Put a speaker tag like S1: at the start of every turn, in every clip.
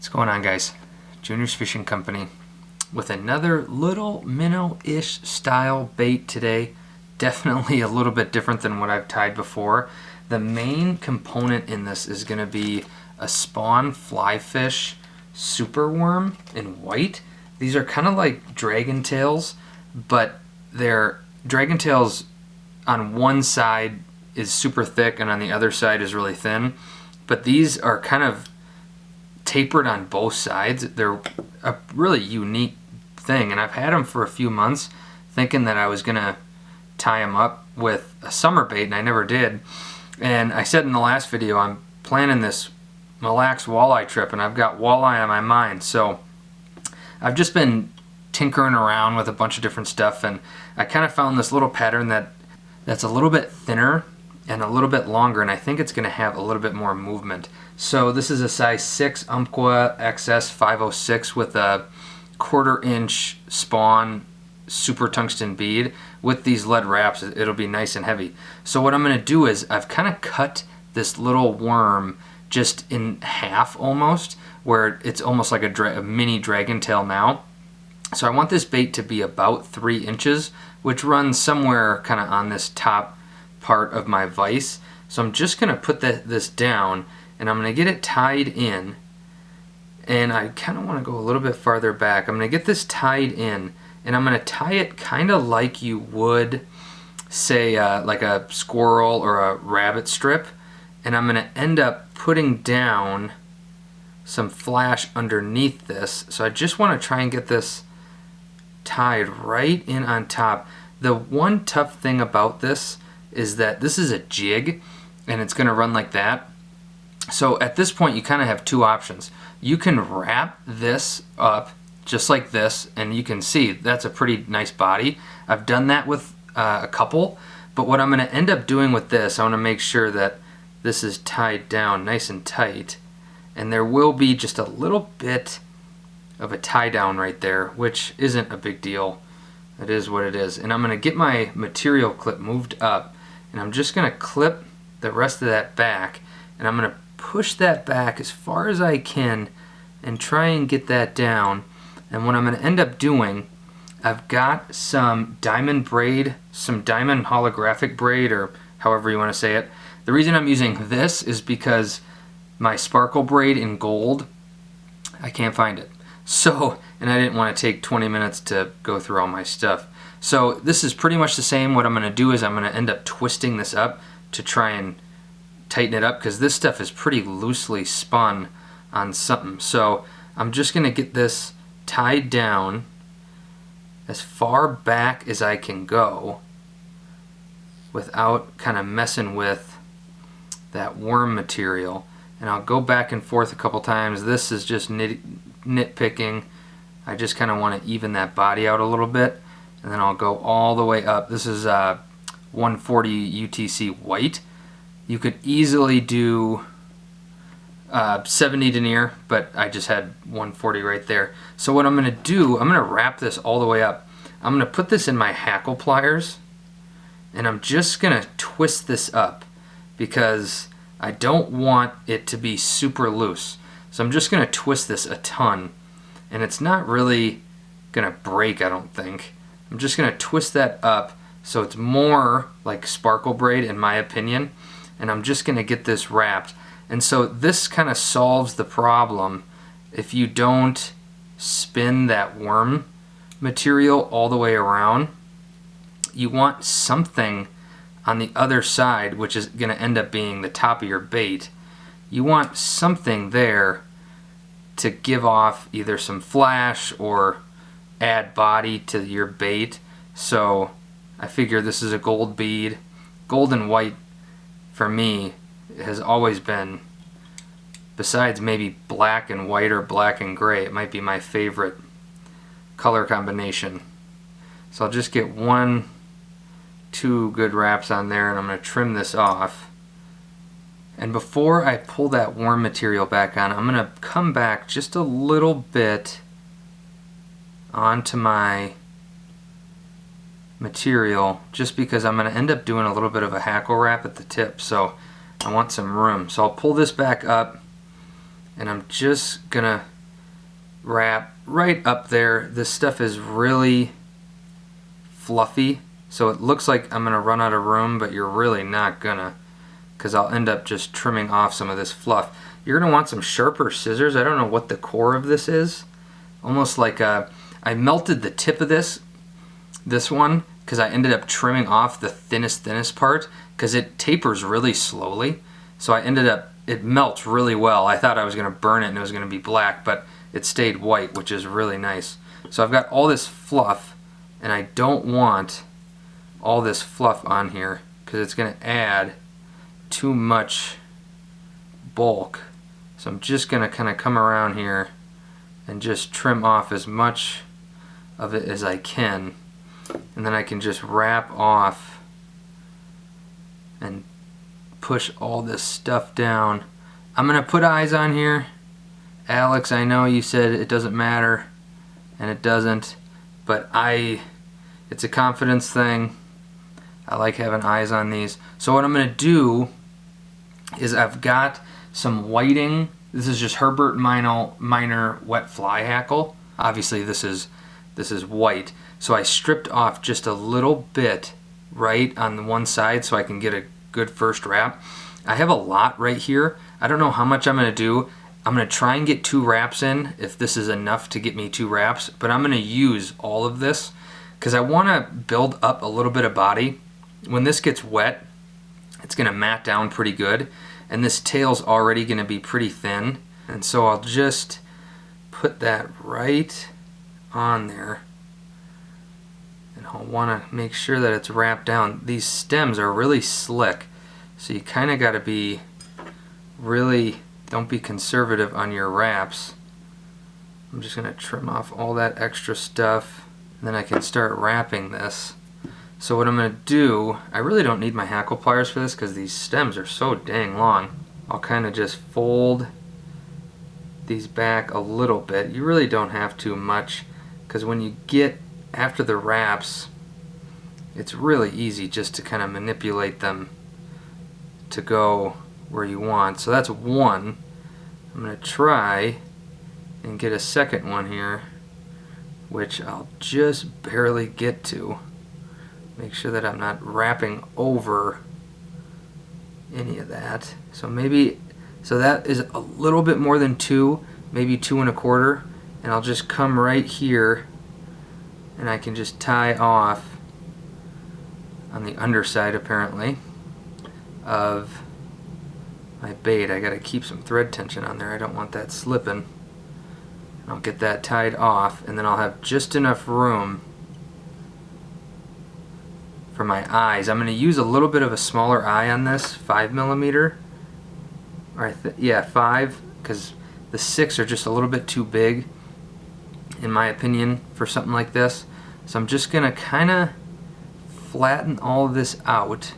S1: What's going on, guys? Junior's Fishing Company with another little minnow-ish style bait today. Definitely a little bit different than what I've tied before. The main component in this is going to be a spawn fly fish super worm in white. These are kind of like dragon tails, but they're dragon tails on one side is super thick and on the other side is really thin. But these are kind of tapered on both sides. They're a really unique thing, and I've had them for a few months thinking that I was gonna tie them up with a summer bait, and I never did. And I said in the last video I'm planning this Mille Lacs walleye trip, and I've got walleye on my mind, so I've just been tinkering around with a bunch of different stuff, and I kind of found this little pattern that's a little bit thinner and a little bit longer, and I think it's going to have a little bit more movement. So this is a size 6 Umpqua XS 506 with a 1/4 inch spawn super tungsten bead. With these lead wraps, it'll be nice and heavy. So what I'm going to do is I've kind of cut this little worm just in half almost, where it's almost like a mini dragon tail now. So I want this bait to be about 3 inches, which runs somewhere kind of on this top part of my vise. So I'm just going to put this down, and I'm going to get it tied in, and I kind of want to go a little bit farther back. I'm going to get this tied in, and I'm going to tie it kind of like you would say like a squirrel or a rabbit strip, and I'm going to end up putting down some flash underneath this. So I just want to try and get this tied right in on top. The one tough thing about this is that this is a jig, and it's going to run like that. So at this point you kind of have two options. You can wrap this up just like this, and you can see that's a pretty nice body. I've done that with a couple, but what I'm going to end up doing with this, I want to make sure that this is tied down nice and tight, and there will be just a little bit of a tie down right there, which isn't a big deal. It is what it is. And I'm going to get my material clip moved up, and I'm just going to clip the rest of that back, and I'm going to push that back as far as I can and try and get that down. And what I'm going to end up doing, I've got some diamond braid, some diamond holographic braid, or however you want to say it. The reason I'm using this is because my sparkle braid in gold, I can't find it. So, and I didn't want to take 20 minutes to go through all my stuff. So this is pretty much the same. What I'm going to do is I'm going to end up twisting this up to try and tighten it up, because this stuff is pretty loosely spun on something. So I'm just going to get this tied down as far back as I can go without kind of messing with that worm material. And I'll go back and forth a couple times. This is just nitpicking. I just kind of want to even that body out a little bit, and then I'll go all the way up. This is 140 UTC white. You could easily do 70 denier, but I just had 140 right there. So what I'm going to do, I'm going to wrap this all the way up. I'm going to put this in my hackle pliers, and I'm just going to twist this up because I don't want it to be super loose. So I'm just going to twist this a ton, and it's not really going to break, I don't think. I'm just going to twist that up so it's more like sparkle braid in my opinion, and I'm just going to get this wrapped. And so this kind of solves the problem if you don't spin that worm material all the way around. You want something on the other side, which is going to end up being the top of your bait. You want something there to give off either some flash or add body to your bait. So I figure this is a gold bead. Gold and white for me has always been, besides maybe black and white or black and gray, it might be my favorite color combination. So I'll just get 2 good wraps on there, and I'm going to trim this off. And before I pull that worm material back on, I'm going to come back just a little bit onto my material, just because I'm going to end up doing a little bit of a hackle wrap at the tip, so I want some room. So I'll pull this back up, and I'm just going to wrap right up there. This stuff is really fluffy, so it looks like I'm gonna run out of room, but you're really not gonna, because I'll end up just trimming off some of this fluff. You're gonna want some sharper scissors. I don't know what the core of this is. Almost like I melted the tip of this one, because I ended up trimming off the thinnest part, because it tapers really slowly. So I ended up, it melts really well. I thought I was gonna burn it and it was gonna be black, but it stayed white, which is really nice. So I've got all this fluff, and I don't want all this fluff on here, because it's gonna add too much bulk. So I'm just gonna kind of come around here and just trim off as much of it as I can, and then I can just wrap off and push all this stuff down. I'm gonna put eyes on here. Alex, I know you said it doesn't matter, and it doesn't, but it's a confidence thing. I like having eyes on these. So what I'm gonna do is I've got some whiting. This is just Herbert minor wet fly hackle. Obviously this is white. So I stripped off just a little bit right on the one side so I can get a good first wrap. I have a lot right here. I don't know how much I'm gonna do. I'm gonna try and get 2 wraps in if this is enough to get me 2 wraps, but I'm gonna use all of this because I wanna build up a little bit of body. When this gets wet, it's gonna mat down pretty good, and this tail's already gonna be pretty thin, and so I'll just put that right on there, and I'll wanna make sure that it's wrapped down. These stems are really slick, so you kinda gotta be really, don't be conservative on your wraps. I'm just gonna trim off all that extra stuff, and then I can start wrapping this. So what I'm gonna do, I really don't need my hackle pliers for this because these stems are so dang long. I'll kind of just fold these back a little bit. You really don't have to much, because when you get after the wraps, it's really easy just to kind of manipulate them to go where you want. So that's one. I'm gonna try and get a second one here, which I'll just barely get to. Make sure that I'm not wrapping over any of that. So that is a little bit more than 2, maybe 2 1/4, and I'll just come right here and I can just tie off on the underside, apparently, of my bait. I gotta keep some thread tension on there. I don't want that slipping. I'll get that tied off, and then I'll have just enough room for my eyes. I'm going to use a little bit of a smaller eye on this, 5mm, or yeah, 5, because the 6 are just a little bit too big, in my opinion, for something like this. So I'm just going to kind of flatten all of this out,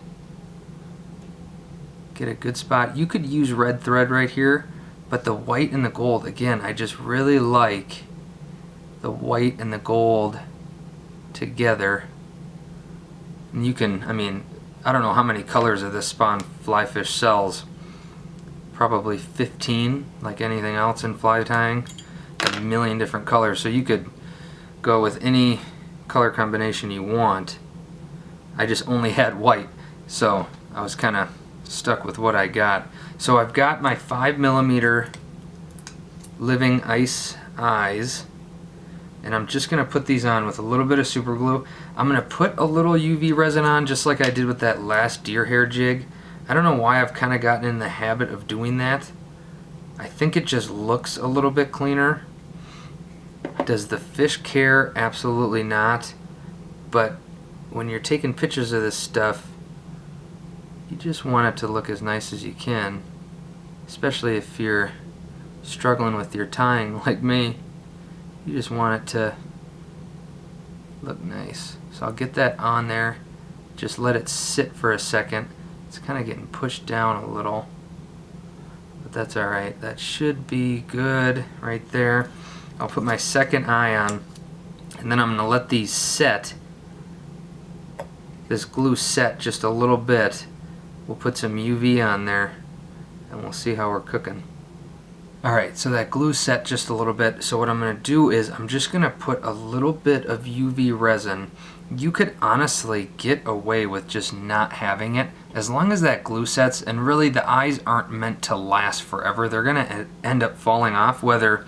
S1: get a good spot. You could use red thread right here, but the white and the gold, again, I just really like the white and the gold together. And you can, I mean, I don't know how many colors of this spawn fly fish sells. Probably 15, like anything else in fly tying. A million different colors, so you could go with any color combination you want. I just only had white, so I was kind of stuck with what I got. So I've got my 5mm living ice eyes, and I'm just going to put these on with a little bit of super glue. I'm going to put a little UV resin on, just like I did with that last deer hair jig. I don't know why I've kind of gotten in the habit of doing that. I think it just looks a little bit cleaner. Does the fish care? Absolutely not. But when you're taking pictures of this stuff, you just want it to look as nice as you can, especially if you're struggling with your tying like me. You just want it to look nice. So I'll get that on there, just let it sit for a second. It's kind of getting pushed down a little, but that's alright. That should be good right there. I'll put my second eye on, and then I'm going to let these set, this glue set just a little bit. We'll put some UV on there, and we'll see how we're cooking. Alright, so that glue set just a little bit. So what I'm going to do is I'm just going to put a little bit of UV resin. You could honestly get away with just not having it as long as that glue sets, and really the eyes aren't meant to last forever. They're going to end up falling off, whether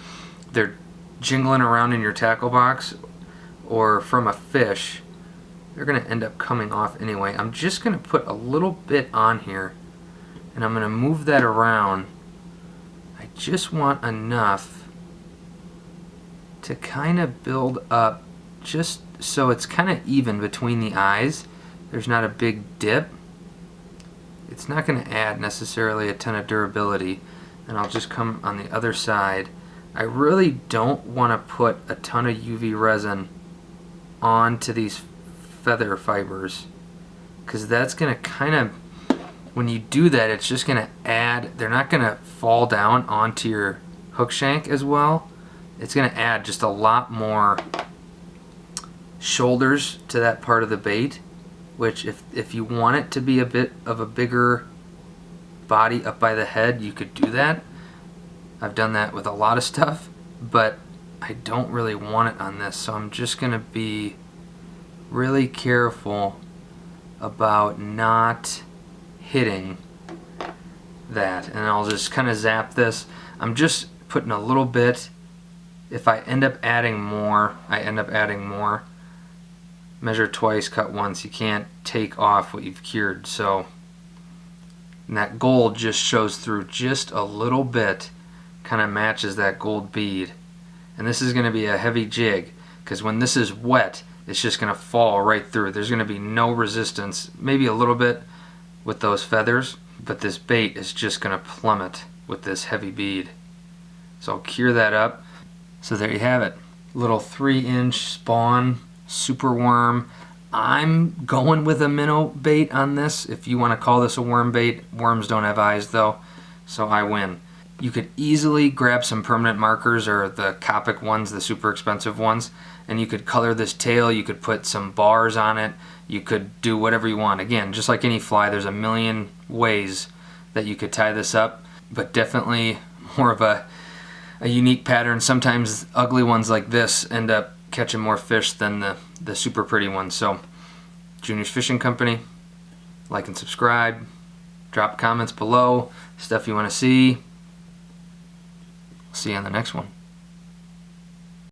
S1: they're jingling around in your tackle box or from a fish. They're going to end up coming off anyway. I'm just going to put a little bit on here and I'm going to move that around. I just want enough to kind of build up just so it's kind of even between the eyes. There's not a big dip. It's not going to add necessarily a ton of durability. And I'll just come on the other side. I really don't want to put a ton of UV resin onto these feather fibers, because that's going to kind of, when you do that, it's just going to add, they're not going to fall down onto your hook shank as well. It's going to add just a lot more shoulders to that part of the bait, which if you want it to be a bit of a bigger body up by the head, you could do that. I've done that with a lot of stuff, but I don't really want it on this, so I'm just going to be really careful about not hitting that. And I'll just kind of zap this. I'm just putting a little bit. If I end up adding more, I end up adding more. Measure twice, cut once. You can't take off what you've cured. So, and that gold just shows through just a little bit, kind of matches that gold bead. And this is going to be a heavy jig, because when this is wet, it's just going to fall right through. There's going to be no resistance, maybe a little bit with those feathers, but this bait is just going to plummet with this heavy bead. So I'll cure that up. So there you have it. Little 3-inch spawn super worm. I'm going with a minnow bait on this. If you want to call this a worm bait, worms don't have eyes though, so I win. You could easily grab some permanent markers, or the Copic ones, the super expensive ones, and you could color this tail. You could put some bars on it. You could do whatever you want. Again, just like any fly, there's a million ways that you could tie this up, but definitely more of a unique pattern. Sometimes ugly ones like this end up catching more fish than the super pretty ones. So, Junior's Fishing Company, like and subscribe. Drop comments below, stuff you want to see. See you on the next one.